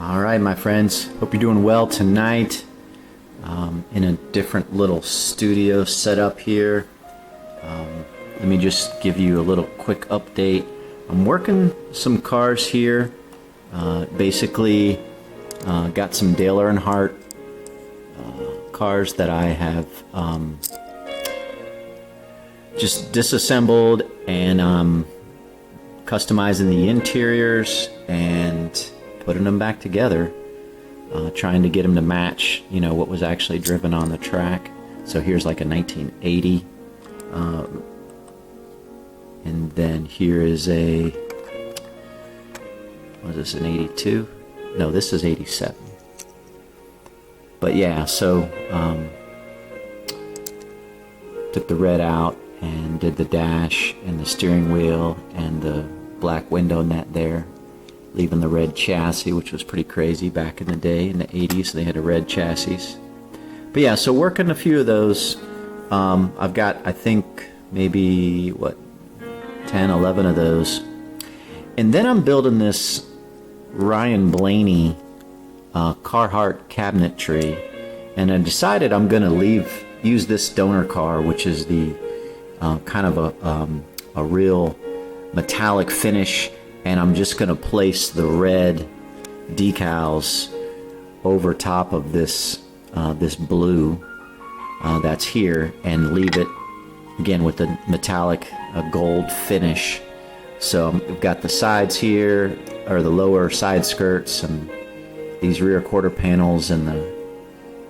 All right, my friends. Hope you're doing well tonight. In a different little studio setup here. Let me just give you a little quick update. I'm working some cars here. Basically, got some Dale Earnhardt cars that I have just disassembled and customizing the interiors and putting them back together, trying to get them to match, what was actually driven on the track. So here's like a 1980, and then here is a, was this an 82? No, this is 87. But yeah, so took the red out and did the dash and the steering wheel and the black window net there, leaving the red chassis, which was pretty crazy back in the day. In the 80s, they had a red chassis. But yeah, so working a few of those. I've got, I think, maybe, 10, 11 of those. And then I'm building this Ryan Blaney Carhartt Cabinetry. And I decided I'm going to use this donor car, which is the kind of a real metallic finish, and I'm just going to place the red decals over top of this this blue that's here, and leave it again with the metallic gold finish. So I've got the sides here, or the lower side skirts, and these rear quarter panels, and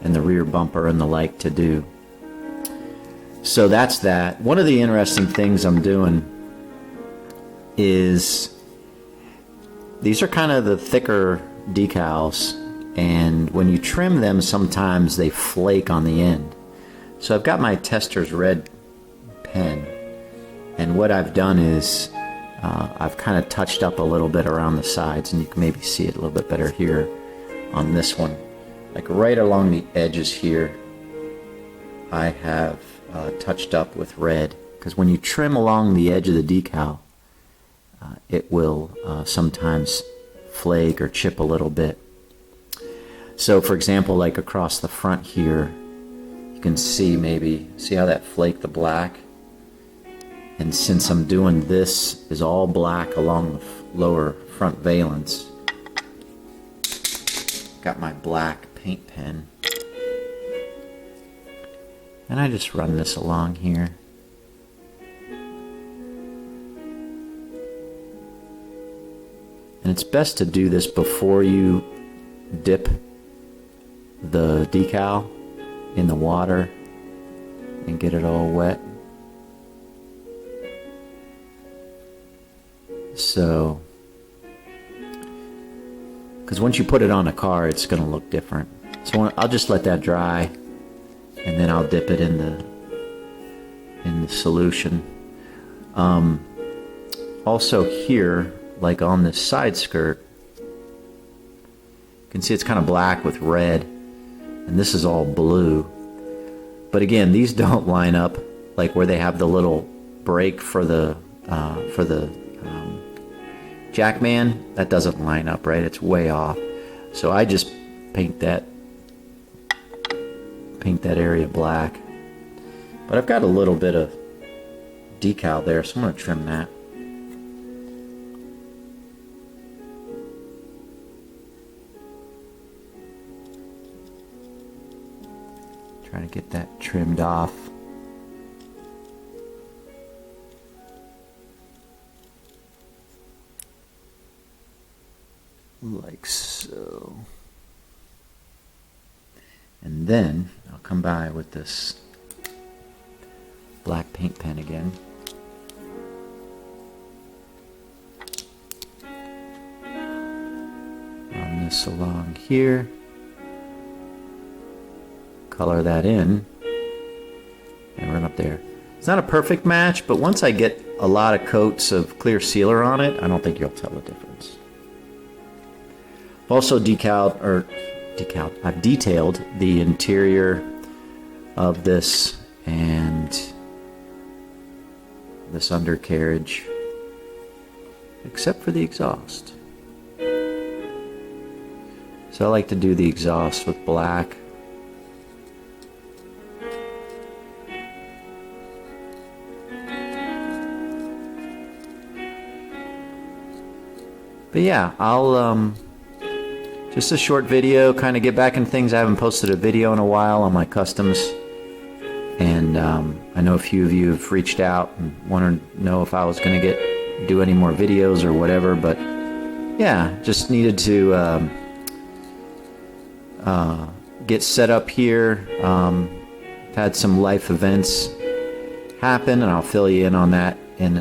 the rear bumper and the like to do. So that's that. One of the interesting things I'm doing is, these are kind of the thicker decals, and when you trim them, sometimes they flake on the end. So I've got my Tester's red pen, and what I've done is I've kind of touched up a little bit around the sides, and you can maybe see it a little bit better here on this one. Like right along the edges here, I have touched up with red, because when you trim along the edge of the decal, it will sometimes flake or chip a little bit. So for example, like across the front here, you can see how that flaked the black? And since I'm doing this is all black along the lower front valence, got my black paint pen, and I just run this along here. And it's best to do this before you dip the decal in the water and get it all wet. So, because once you put it on a car, it's going to look different. So I'll just let that dry, and then I'll dip it in the solution. Also here, like on this side skirt, you can see it's kind of black with red, and this is all blue. But again, these don't line up, like where they have the little break for the Jackman. That doesn't line up right. It's way off. So I just paint that area black. But I've got a little bit of decal there, so I'm going to trim that. Trying to get that trimmed off. Like so. And then I'll come by with this black paint pen again. Run this along here. Color that in and run up there. It's not a perfect match, but once I get a lot of coats of clear sealer on it, I don't think you'll tell the difference. I've also I've detailed the interior of this and this undercarriage, except for the exhaust. So I like to do the exhaust with black. But yeah, I'll just a short video, kind of get back in things. I haven't posted a video in a while on my customs, and I know a few of you have reached out and wanted to know if I was going to do any more videos or whatever. But yeah, just needed to get set up here. Had some life events happen, and I'll fill you in on that in